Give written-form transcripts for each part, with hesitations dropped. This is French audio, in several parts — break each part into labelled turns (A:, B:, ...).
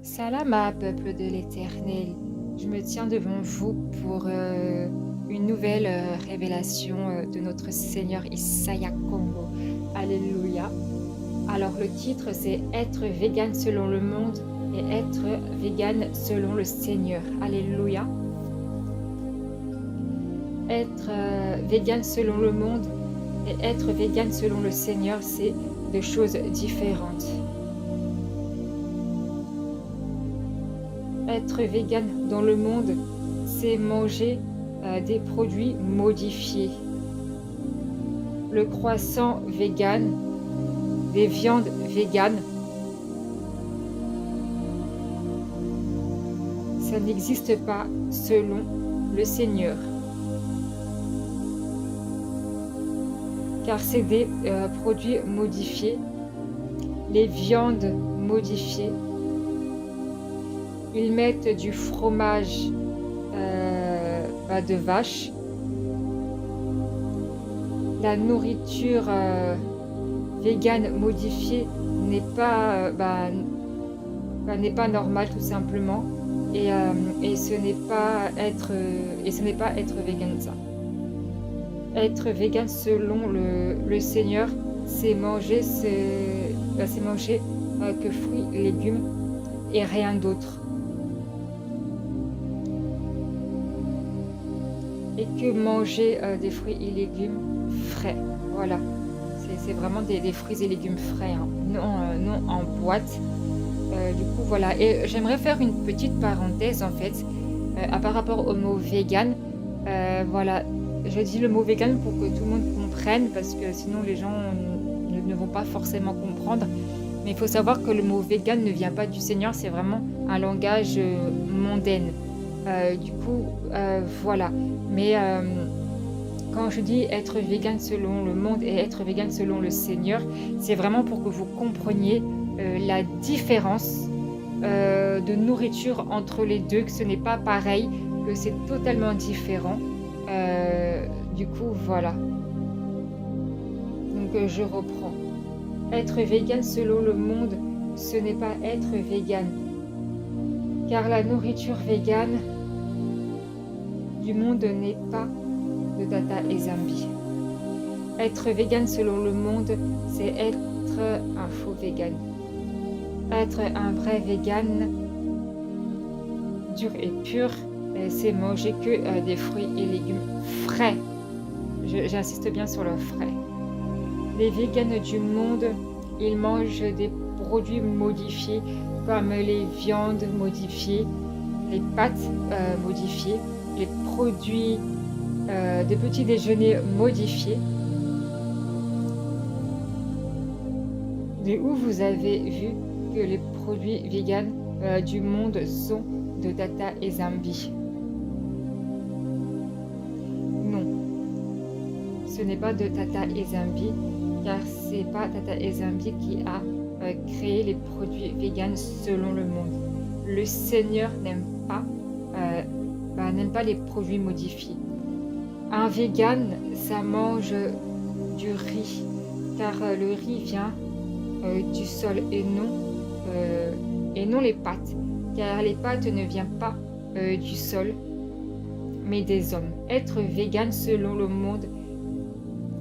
A: Salam peuple de l'Éternel. Je me tiens devant vous pour une nouvelle révélation de notre Seigneur Isaiah Congo. Alléluia. Alors le titre c'est Être vegan selon le monde et être vegan selon le Seigneur. Alléluia. Être vegan selon le monde et être vegan selon le Seigneur, c'est deux choses différentes. Être vegan dans le monde, c'est manger des produits modifiés. Le croissant vegan, des viandes véganes, ça n'existe pas selon le Seigneur. Car c'est des produits modifiés, les viandes modifiées. Ils mettent du fromage de vache. La nourriture végane modifiée n'est pas normale tout simplement. Et ce n'est pas être vegan ça. Être vegan selon le Seigneur, c'est manger que fruits, légumes et rien d'autre. Et que manger des fruits et légumes frais. Voilà, c'est vraiment des fruits et légumes frais, hein. Non en boîte. Du coup, voilà. Et j'aimerais faire une petite parenthèse, en fait, par rapport au mot vegan. Voilà, je dis le mot vegan pour que tout le monde comprenne, parce que sinon les gens ne vont pas forcément comprendre. Mais il faut savoir que le mot vegan ne vient pas du Seigneur, c'est vraiment un langage mondain. Du coup, voilà. Mais quand je dis être vegan selon le monde et être vegan selon le Seigneur, c'est vraiment pour que vous compreniez la différence de nourriture entre les deux, que ce n'est pas pareil, que c'est totalement différent. Du coup, voilà. Donc, je reprends. Être vegan selon le monde, ce n'est pas être vegan. Car la nourriture végane du monde n'est pas de Tata et Zambi. Être vegan selon le monde, c'est être un faux vegan. Être un vrai vegan, dur et pur, c'est manger que des fruits et légumes frais. J'insiste bien sur le frais. Les véganes du monde, ils mangent des produits modifiés comme les viandes modifiées, les pâtes modifiées, les produits de petits déjeuners modifiés. De où vous avez vu que les produits véganes du monde sont de Tata et Zambi? Non, ce n'est pas de Tata et Zambi, car c'est pas Tata et Zambi qui a créé les produits véganes selon le monde. Le Seigneur n'aime pas les produits modifiés. Un vegan, ça mange du riz, car le riz vient du sol et non les pâtes, car les pâtes ne viennent pas du sol, mais des hommes. Être vegan selon le monde,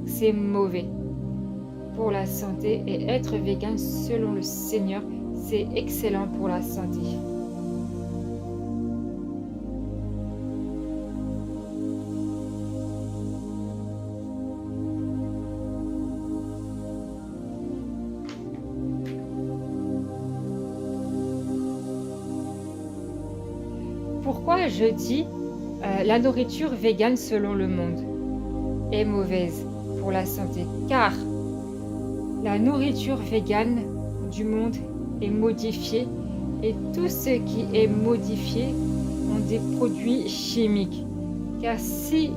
A: c'est mauvais pour la santé, et être vegan selon le Seigneur, c'est excellent pour la santé. Pourquoi je dis la nourriture végane selon le monde est mauvaise pour la santé? Car la nourriture végane du monde est modifiée, et tout ce qui est modifié ont des produits chimiques. Car si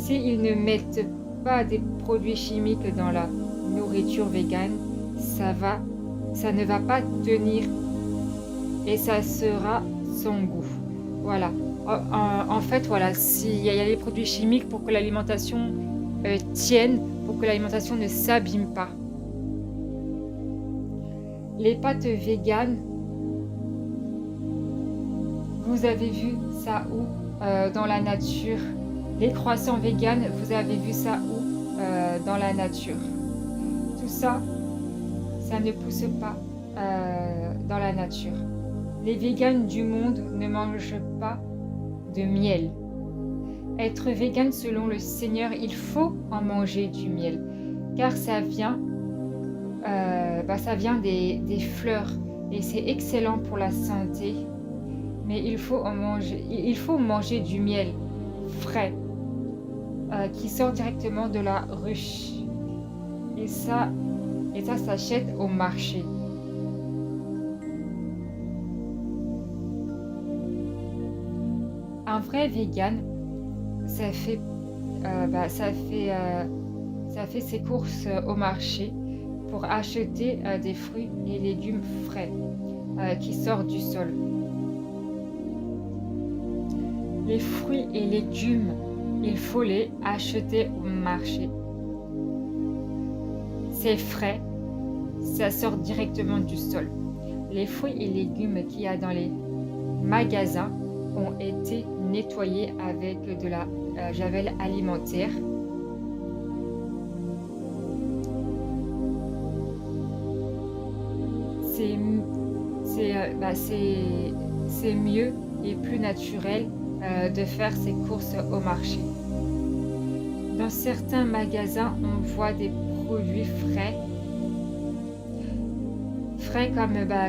A: ils ne mettent pas des produits chimiques dans la nourriture végane, ça ne va pas tenir et ça sera sans goût. Voilà. En fait, voilà, s'il y a des produits chimiques pour que l'alimentation tienne, pour que l'alimentation ne s'abîme pas. Les pâtes véganes, vous avez vu ça où dans la nature? Les croissants véganes, vous avez vu ça où dans la nature? Tout ça, ça ne pousse pas dans la nature. Les véganes du monde ne mangent pas de miel. Être végane selon le Seigneur, il faut en manger du miel, car ça vient des fleurs, et c'est excellent pour la santé. Mais il faut manger du miel frais qui sort directement de la ruche, et ça s'achète au marché. Un vrai vegan, ça fait ses courses au marché pour acheter des fruits et légumes frais qui sortent du sol. Les fruits et légumes, il faut les acheter au marché. C'est frais, ça sort directement du sol. Les fruits et légumes qu'il y a dans les magasins ont été nettoyés avec de la javel alimentaire. C'est mieux et plus naturel de faire ses courses au marché. Dans certains magasins, on voit des produits frais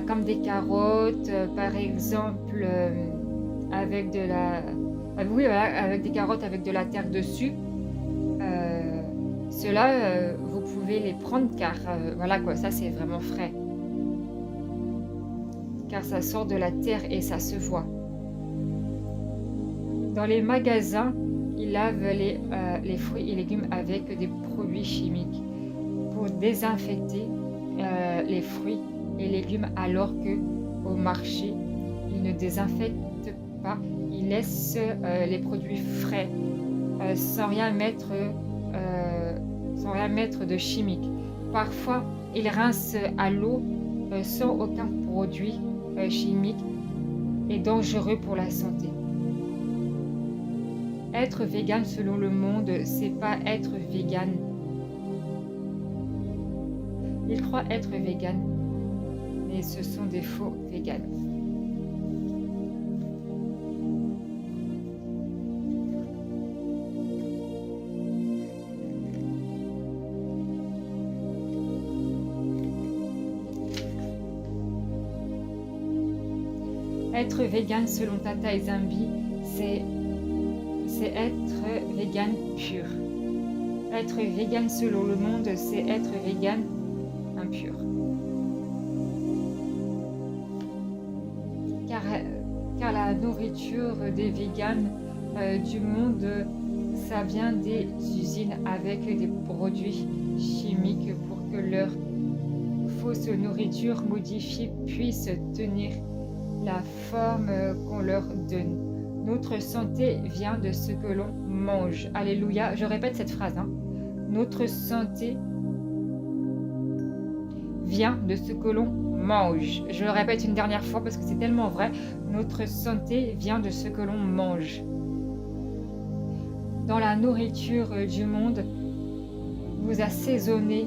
A: comme des carottes, par exemple, avec des carottes avec de la terre dessus. Ceux-là, vous pouvez les prendre, car voilà quoi, ça c'est vraiment frais. Car ça sort de la terre et ça se voit. Dans les magasins, ils lavent les fruits et légumes avec des produits chimiques pour désinfecter les fruits et légumes, alors que au marché, ils ne désinfectent pas. Ils laissent les produits frais sans rien mettre de chimique. Parfois, ils rincent à l'eau sans aucun produit chimique et dangereux pour la santé. Être vegan selon le monde, c'est pas être vegan. Ils croient être vegan, mais ce sont des faux véganes. Être vegan selon Tata et Zambi, c'est être vegan pur. Être vegan selon le monde, c'est être vegan impur. Car la nourriture des véganes du monde, ça vient des usines avec des produits chimiques pour que leur fausse nourriture modifiée puisse tenir la forme qu'on leur donne. Notre santé vient de ce que l'on mange. Alléluia. Je répète cette phrase. Notre santé vient de ce que l'on mange. Je le répète une dernière fois parce que c'est tellement vrai. Notre santé vient de ce que l'on mange. Dans la nourriture du monde, vous assaisonnez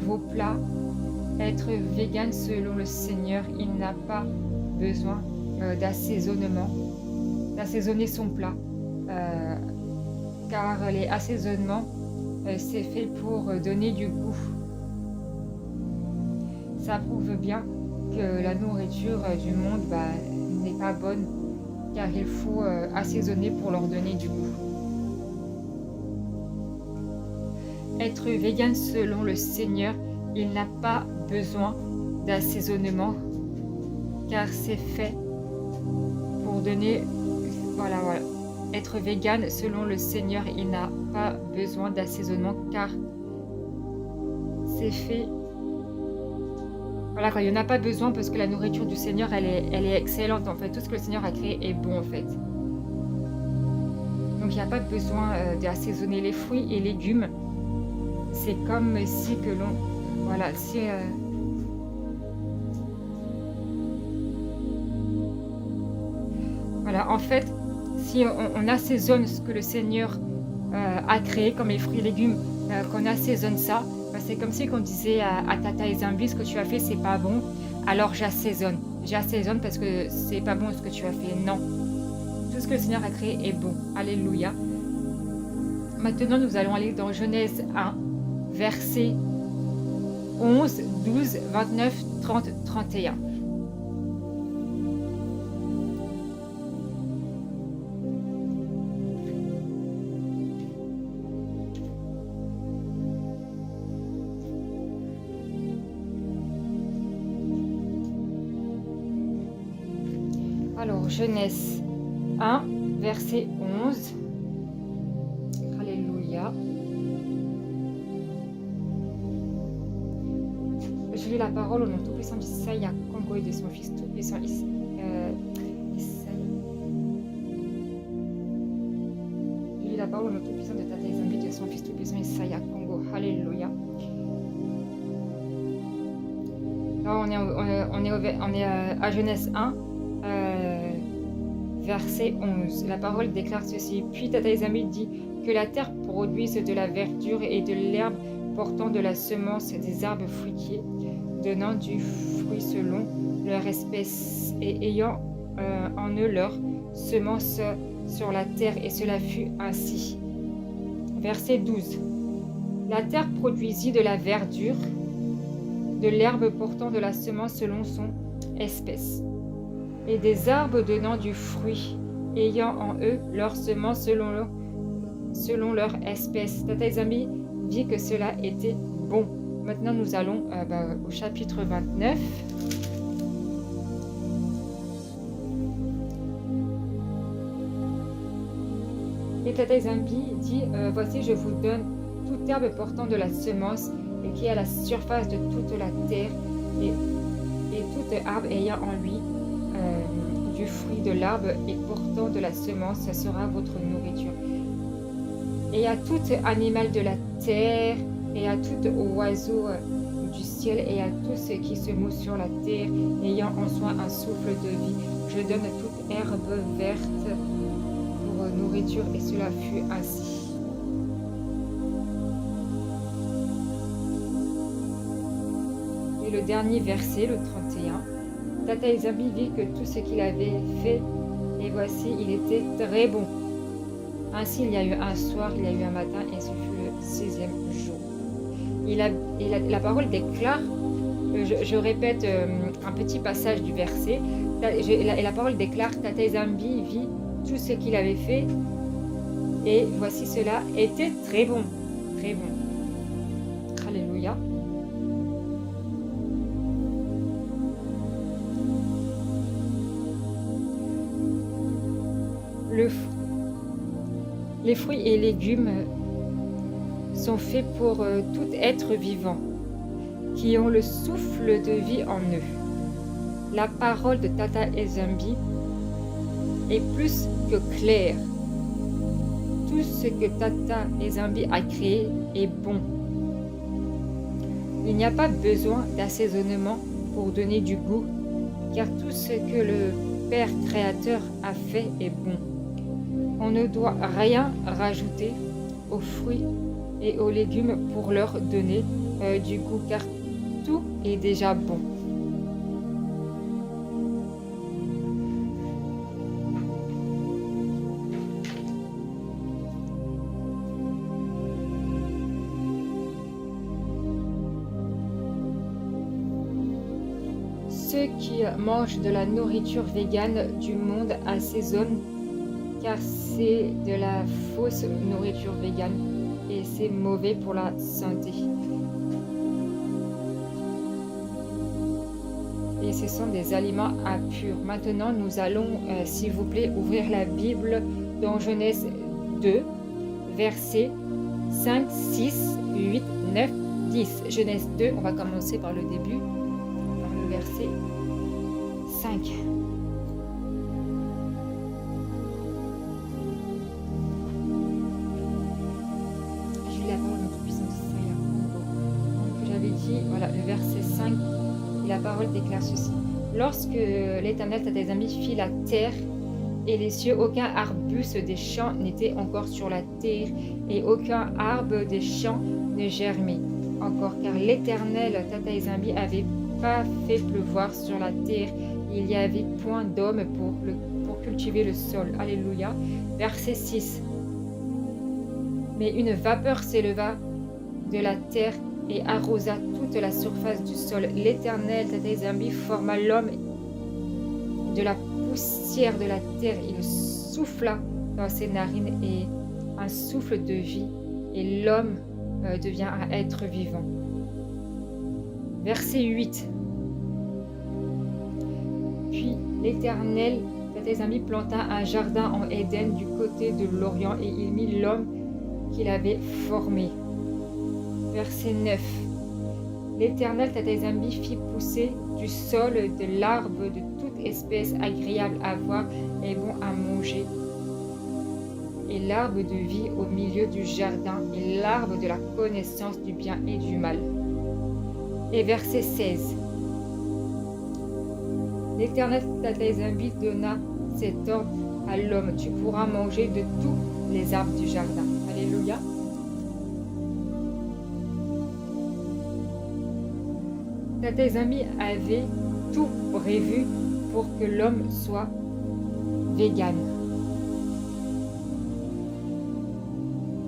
A: vos plats. Être vegan selon le Seigneur, il n'a pas besoin d'assaisonnement, d'assaisonner son plat. Car les assaisonnements, c'est fait pour donner du goût. Ça prouve bien que la nourriture du monde n'est pas bonne, car il faut assaisonner pour leur donner du goût. Être vegan selon le Seigneur, il n'a pas besoin d'assaisonnement, car c'est fait pour donner... Voilà. Être vegan selon le Seigneur, il n'a pas besoin d'assaisonnement, car c'est fait... Voilà, il n'y en a pas besoin parce que la nourriture du Seigneur, elle est excellente. En fait, tout ce que le Seigneur a créé est bon, en fait. Donc, il n'y a pas besoin d'assaisonner les fruits et légumes. C'est comme si que l'on... Voilà, si... Voilà, en fait, si on assaisonne ce que le Seigneur a créé, comme les fruits et légumes, qu'on assaisonne ça, c'est comme si on disait à Tata et Zambi, ce que tu as fait, c'est pas bon, alors j'assaisonne. J'assaisonne parce que c'est pas bon ce que tu as fait. Non. Tout ce que le Seigneur a créé est bon. Alléluia. Maintenant, nous allons aller dans Genèse 1, versets 11, 12, 29, 30, 31. Alors, Genèse 1, verset 11. Alléluia. Je lis la parole au nom tout-puissant d'Isaïa, Congo et de son fils tout-puissant Isaïa. Je lis la parole au nom tout-puissant de Tata Zambi de son fils tout-puissant Isaïa, Congo. Alléluia. Là, on est à Genèse 1. Verset 11. La parole déclare ceci. Puis Tata Zambi dit que la terre produise de la verdure et de l'herbe portant de la semence des arbres fruitiers, donnant du fruit selon leur espèce et ayant en eux leur semence sur la terre, et cela fut ainsi. Verset 12. La terre produisit de la verdure, de l'herbe portant de la semence selon son espèce, et des arbres donnant du fruit, ayant en eux leur semence selon leur espèce. Tata Zambi dit que cela était bon. Maintenant, nous allons au chapitre 29. Et Tata Zambi dit, voici, je vous donne toute herbe portant de la semence et qui est à la surface de toute la terre, et toute arbre ayant en lui du fruit de l'arbre et portant de la semence, ce sera votre nourriture. Et à tout animal de la terre, et à tout oiseau du ciel, et à tout ce qui se meut sur la terre, ayant en soi un souffle de vie, je donne toute herbe verte pour nourriture, et cela fut ainsi. Et le dernier verset, le 31. Tata Zambi vit que tout ce qu'il avait fait, et voici, il était très bon. Ainsi, il y a eu un soir, il y a eu un matin, et ce fut le 6e jour. La parole déclare, je répète un petit passage du verset, et la parole déclare, Tata Zambi vit tout ce qu'il avait fait, et voici cela était très bon. Très bon. Alléluia. Les fruits et légumes sont faits pour tout être vivant qui ont le souffle de vie en eux. La parole de Tata Zambi est plus que claire. tout ce que Tata Ezambi a créé est bon. Il n'y a pas besoin d'assaisonnement pour donner du goût, car tout ce que le Père créateur a fait est bon. On ne doit rien rajouter aux fruits et aux légumes pour leur donner du goût, car tout est déjà bon. Ceux qui mangent de la nourriture végane du monde assaisonnent, car c'est de la fausse nourriture végane et c'est mauvais pour la santé. Et ce sont des aliments impurs. Maintenant, nous allons, s'il vous plaît, ouvrir la Bible dans Genèse 2, versets 5, 6, 8, 9, 10. Genèse 2, on va commencer par le début, par le verset 5. Je lis la parole de notre puissance. Comme j'avais dit, voilà, le verset 5, et la parole déclare ceci. Lorsque l'Éternel, tes amis, fit la terre et les cieux, aucun arbuste des champs n'était encore sur la terre, et aucun arbre des champs ne germait encore, car l'Éternel, Tata Ezambi, avait pas fait pleuvoir sur la terre. Il n'y avait point d'homme pour cultiver le sol. Alléluia. Verset 6. Mais une vapeur s'éleva de la terre et arrosa toute la surface du sol. L'Éternel, Tata Ezambi, forma l'homme de la poussière de la terre. Il souffla dans ses narines et un souffle de vie, et l'homme devient un être vivant. Verset 8. Puis l'Éternel, Tata Ezambi, planta un jardin en Éden du côté de l'Orient, et il mit l'homme qu'il avait formé. Verset 9. L'Éternel, Tata Ezambi, fit pousser du sol de l'arbre de toute espèce agréable à voir et bon à manger, et l'arbre de vie au milieu du jardin, et l'arbre de la connaissance du bien et du mal. Et verset 16. L'Éternel, Tata Ezambi, donna cet ordre à l'homme: tu pourras manger de tous les arbres du jardin. Alléluia. Tata Ezambi avait tout prévu pour que l'homme soit vegan.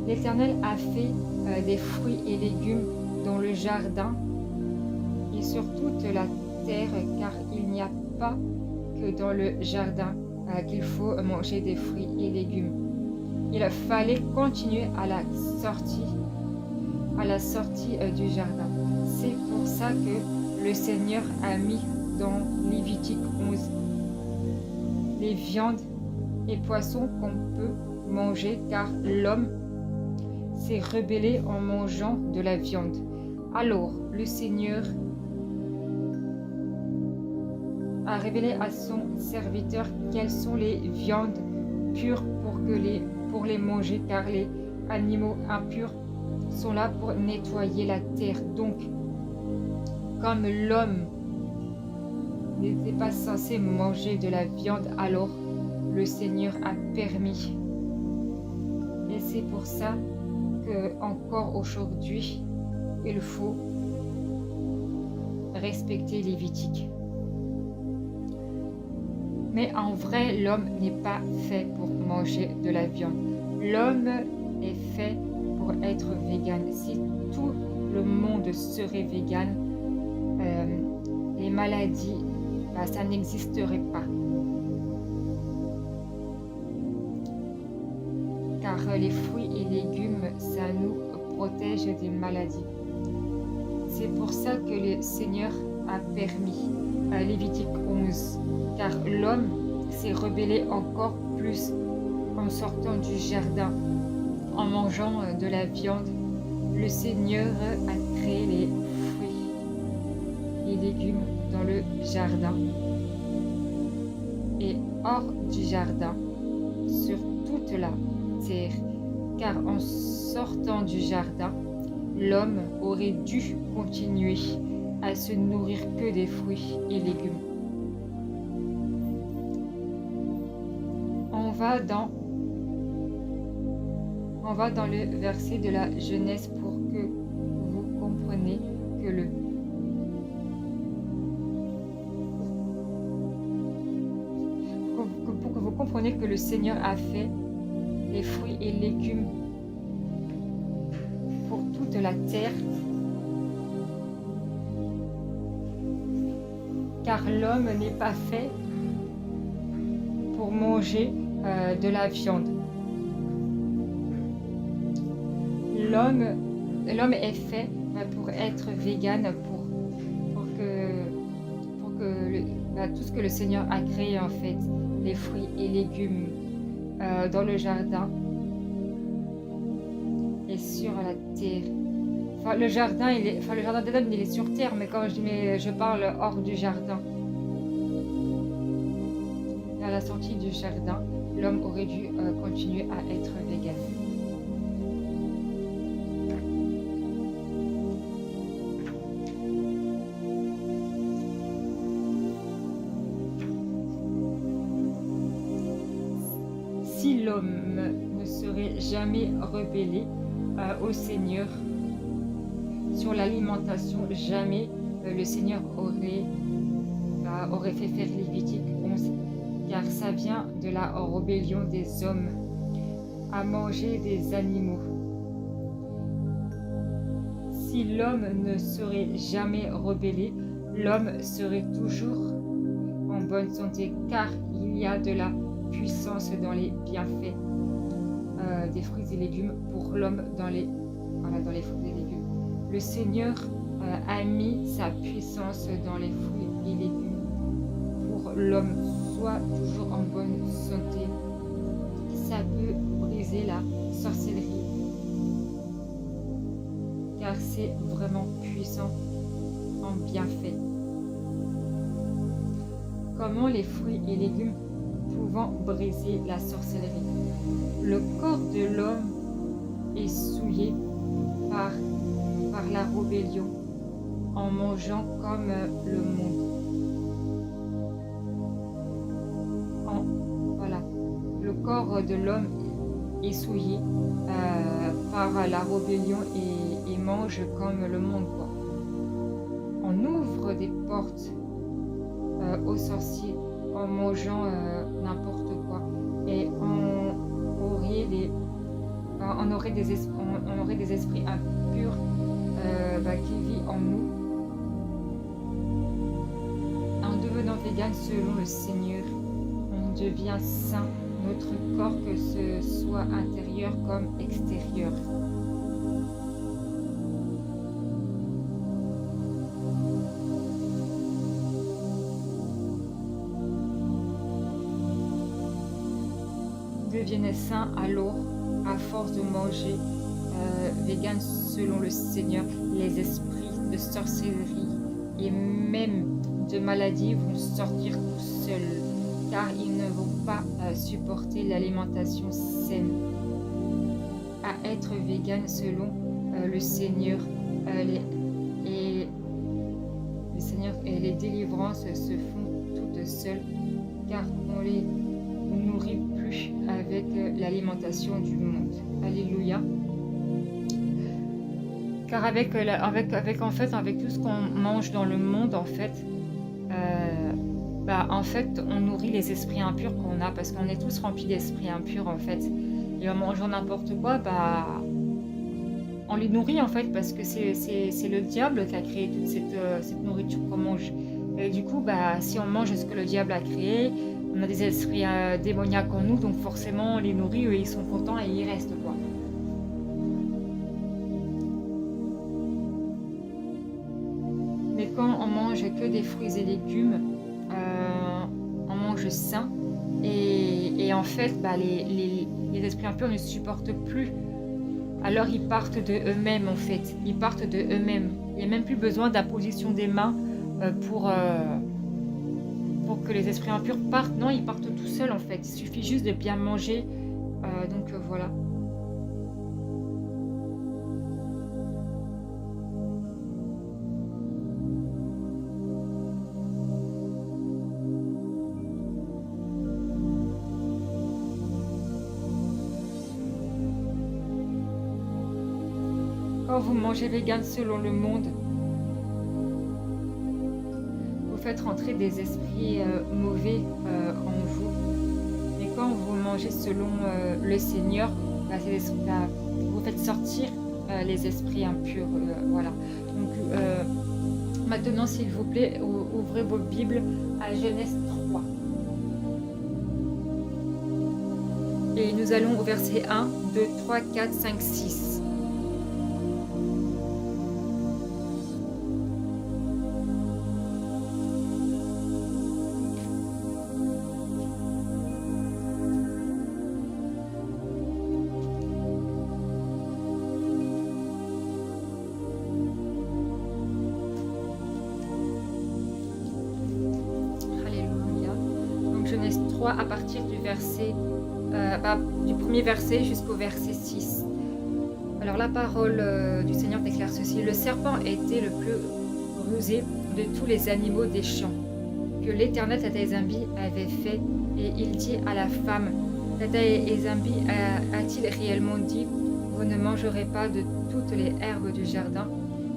A: L'Éternel a fait des fruits et légumes dans le jardin et sur toute la terre, car il n'y a pas que dans le jardin qu'il faut manger des fruits et légumes. Il fallait continuer à la sortie du jardin. C'est pour ça que le Seigneur a mis dans Lévitique 11 les viandes et poissons qu'on peut manger, car l'homme s'est rebellé en mangeant de la viande. Alors le Seigneur a révélé à son serviteur quelles sont les viandes pures pour les manger, car les animaux impurs sont là pour nettoyer la terre. Donc, comme l'homme n'était pas censé manger de la viande, alors le Seigneur a permis. Et c'est pour ça que encore aujourd'hui, il faut respecter Lévitique. Mais en vrai, l'homme n'est pas fait pour manger de la viande. L'homme est fait pour être vegan. Si tout le monde serait vegan, les maladies, ça n'existerait pas. Car les fruits et légumes, ça nous protège des maladies. C'est pour ça que le Seigneur a permis à Lévitique 11, car l'homme s'est rebellé encore plus en sortant du jardin, en mangeant de la viande. Le Seigneur a créé les fruits et légumes dans le jardin et hors du jardin, sur toute la terre, car en sortant du jardin, l'homme aurait dû continuer à se nourrir que des fruits et légumes. On va dans, on va dans le verset de la Genèse pour que vous compreniez que pour que vous compreniez que le Seigneur a fait les fruits et légumes pour toute la terre, car l'homme n'est pas fait pour manger de la viande. L'homme est fait pour être vegan, pour que tout ce que le Seigneur a créé en fait, les fruits et légumes dans le jardin et sur la terre. Enfin, le jardin d'Éden, il est sur terre, mais quand je parle hors du jardin. À la sortie du jardin, l'homme aurait dû continuer à être vegan. Si l'homme ne serait jamais rebellé au Seigneur sur l'alimentation, jamais le Seigneur aurait fait faire Lévitique 11, car ça vient de la rébellion des hommes à manger des animaux. Si l'homme ne serait jamais rebellé, l'homme serait toujours en bonne santé, car il y a de la puissance dans les bienfaits des fruits et légumes pour l'homme dans les fruits et légumes. Le Seigneur a mis sa puissance dans les fruits et légumes pour l'homme soit toujours en bonne santé. Ça peut briser la sorcellerie, car c'est vraiment puissant en bienfait. Comment les fruits et légumes pouvant briser la sorcellerie? Le corps de l'homme est souillé par la rébellion en mangeant comme le monde. Le corps de l'homme est souillé par la rébellion et mange comme le monde, quoi. On ouvre des portes aux sorciers en mangeant n'importe quoi, et on aurait des esprits impurs qui vivent en nous. En devenant vegan selon le Seigneur, on devient saint, notre corps, que ce soit intérieur comme extérieur. Deviennent saints alors à force de manger vegan selon le Seigneur. Les esprits de sorcellerie et même de maladie vont sortir tout seuls, car ils ne vont pas supporter l'alimentation saine. À être vegan selon le Seigneur, les délivrances se font toutes seules, car on les nourrit plus avec l'alimentation du monde. Alléluia. Car avec tout ce qu'on mange dans le monde, en fait, on nourrit les esprits impurs qu'on a, parce qu'on est tous remplis d'esprits impurs, en fait. Et en mangeant n'importe quoi, on les nourrit, en fait, parce que c'est le diable qui a créé toute cette nourriture qu'on mange. Et du coup, si on mange ce que le diable a créé, on a des esprits démoniaques en nous, donc forcément on les nourrit, eux ils sont contents et ils restent, quoi. Mais quand on mange que des fruits et légumes, on mange sain, et en fait les esprits impurs ne supportent plus. Alors ils partent de eux-mêmes, en fait. Ils partent de eux-mêmes. Il n'y a même plus besoin d'imposition des mains pour que les esprits impurs partent. Non, ils partent tout seuls, en fait. Il suffit juste de bien manger. Donc voilà. vous mangez vegan selon le monde, vous faites rentrer des esprits mauvais en vous. Mais quand vous mangez selon le Seigneur, bah, vous faites sortir les esprits impurs. Voilà. Donc maintenant, s'il vous plaît, ouvrez vos Bibles à Genèse 3. Et nous allons au verset 1, 2, 3, 4, 5, 6. Alléluia. Donc Genèse 3 à partir du verset du premier verset jusqu'au verset 6. Alors la parole du Seigneur déclare ceci. Le serpent était le plus rusé de tous les animaux des champs que l'Éternel Tata Ezambi avait fait, et il dit à la femme, Tata Ezambi a-t-il réellement dit, vous ne mangerez pas de toutes les herbes du jardin?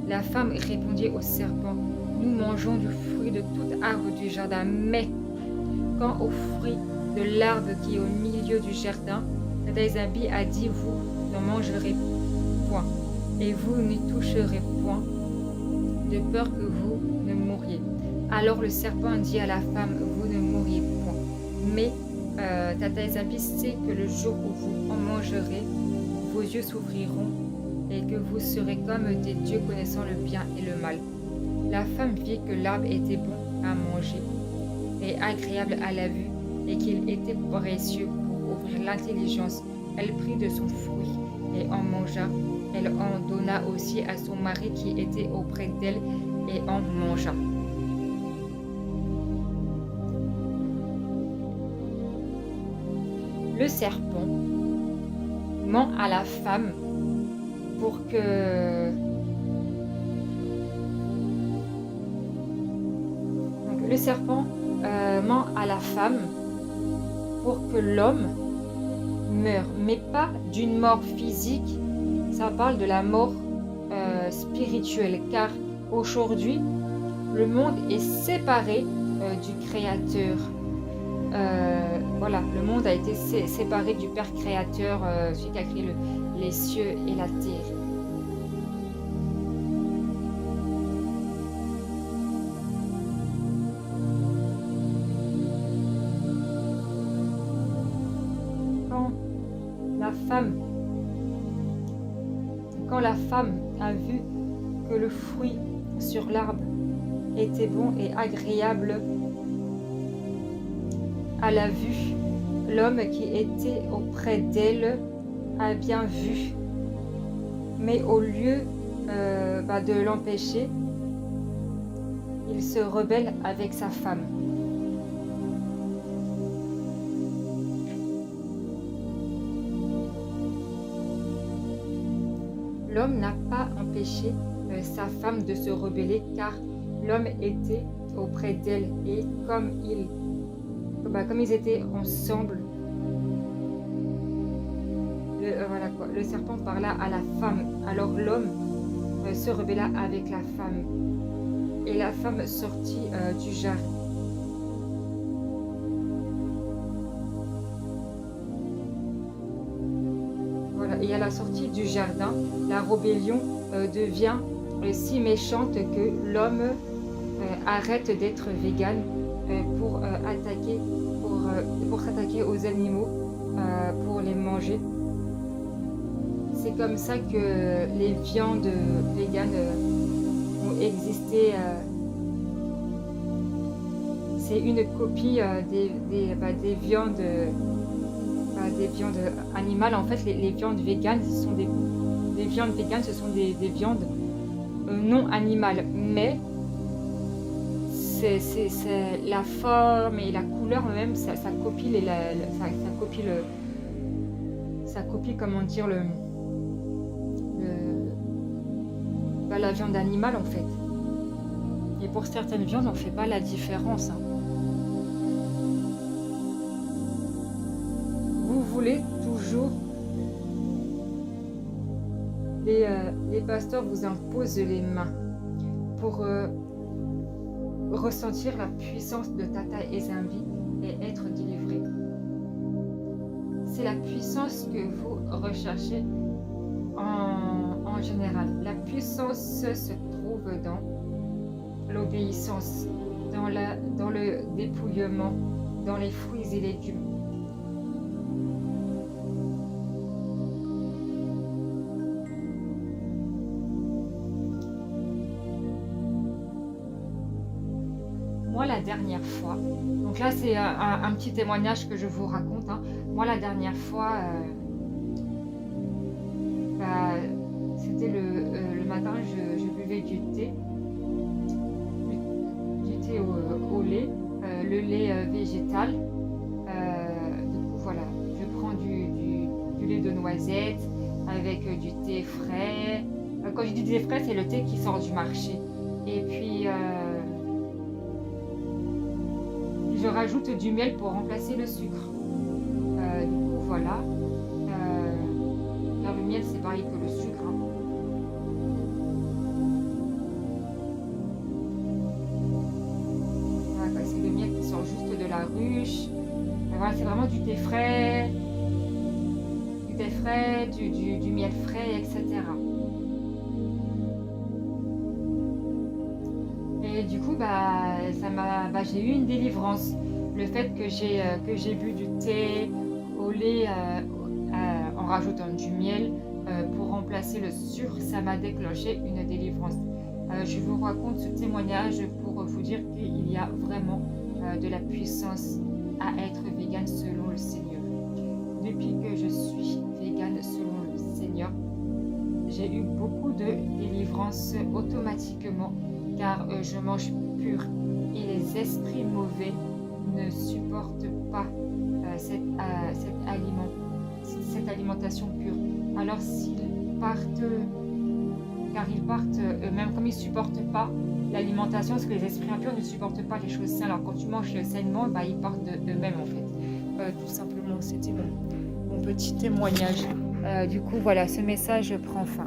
A: La femme répondit au serpent, nous mangeons du fruit de toute arbre du jardin, mais quand au fruit de l'arbre qui est au milieu du jardin, Tata Ezambi a dit, vous n'en mangerez point, et vous n'y toucherez point, de peur que vous ne mouriez. Alors le serpent dit à la femme, vous ne mourriez point. Mais Tata Ezambi sait que le jour où vous en mangerez, vos yeux s'ouvriront, et que vous serez comme des dieux connaissant le bien et le mal. La femme vit que l'arbre était bon à manger, et agréable à la vue, et qu'il était précieux pour ouvrir l'intelligence. Elle prit de son fruit et en mangea. Elle en donna aussi à son mari qui était auprès d'elle et en mangea. Le serpent ment à la femme pour que... Donc, le serpent ment à la femme pour que l'homme meure, mais pas d'une mort physique, ça parle de la mort spirituelle, car aujourd'hui, le monde est séparé du Créateur. Voilà, le monde a été séparé du Père Créateur, celui qui a créé les cieux et la terre. Quand la femme a vu que le fruit sur l'arbre était bon et agréable à la vue, l'homme qui était auprès d'elle a bien vu, mais au lieu de l'empêcher, il se rebelle avec sa femme. L'homme n'a pas empêché sa femme de se rebeller, car l'homme était auprès d'elle, et comme ils étaient ensemble, le serpent parla à la femme. Alors l'homme se rebella avec la femme, et la femme sortit du jardin. Et à la sortie du jardin, la rébellion devient si méchante que l'homme arrête d'être vegan pour s'attaquer aux animaux, pour les manger. C'est comme ça que les viandes véganes ont existé. C'est une copie des viandes. Des viandes animales. En fait, les viandes véganes, ce sont des viandes véganes, ce sont des viandes non animales, mais c'est la forme et la couleur même, ça copie ça copie comment dire la viande animale en fait. Et pour certaines viandes, on ne fait pas la différence. Vous voulez toujours les pasteurs vous imposent les mains pour ressentir la puissance de Tata Ezembi et être délivré. C'est la puissance que vous recherchez en général. La puissance se trouve dans l'obéissance, dans le dépouillement, dans les fruits et légumes. Moi, la dernière fois, donc là, c'est un petit témoignage que je vous raconte, hein. Moi, la dernière fois, bah, c'était le matin, je buvais du thé au lait, le lait végétal. Du coup, voilà, je prends du lait de noisette avec du thé frais. Quand je dis thé frais, c'est le thé qui sort du marché. Et puis, je rajoute du miel pour remplacer le sucre. Du coup, voilà. Car le miel, c'est pareil que le sucre, hein. Voilà, quoi, c'est le miel qui sort juste de la ruche. Voilà, c'est vraiment du thé frais, du miel frais, etc. Et du coup, j'ai eu une délivrance. Le fait que j'ai bu du thé au lait en rajoutant du miel pour remplacer le sucre, ça m'a déclenché une délivrance. Je vous raconte ce témoignage pour vous dire qu'il y a vraiment de la puissance à être végane selon le Seigneur. Depuis que je suis végane selon le Seigneur, j'ai eu beaucoup de délivrances automatiquement car je mange pur et les esprits mauvais ne supportent pas cette alimentation pure. Alors s'ils partent, car ils partent eux-mêmes, comme ils ne supportent pas l'alimentation, parce que les esprits impurs ne supportent pas les choses saines. Alors quand tu manges sainement, ils partent d'eux-mêmes en fait. Tout simplement, c'était mon petit témoignage. Du coup, voilà, ce message prend fin.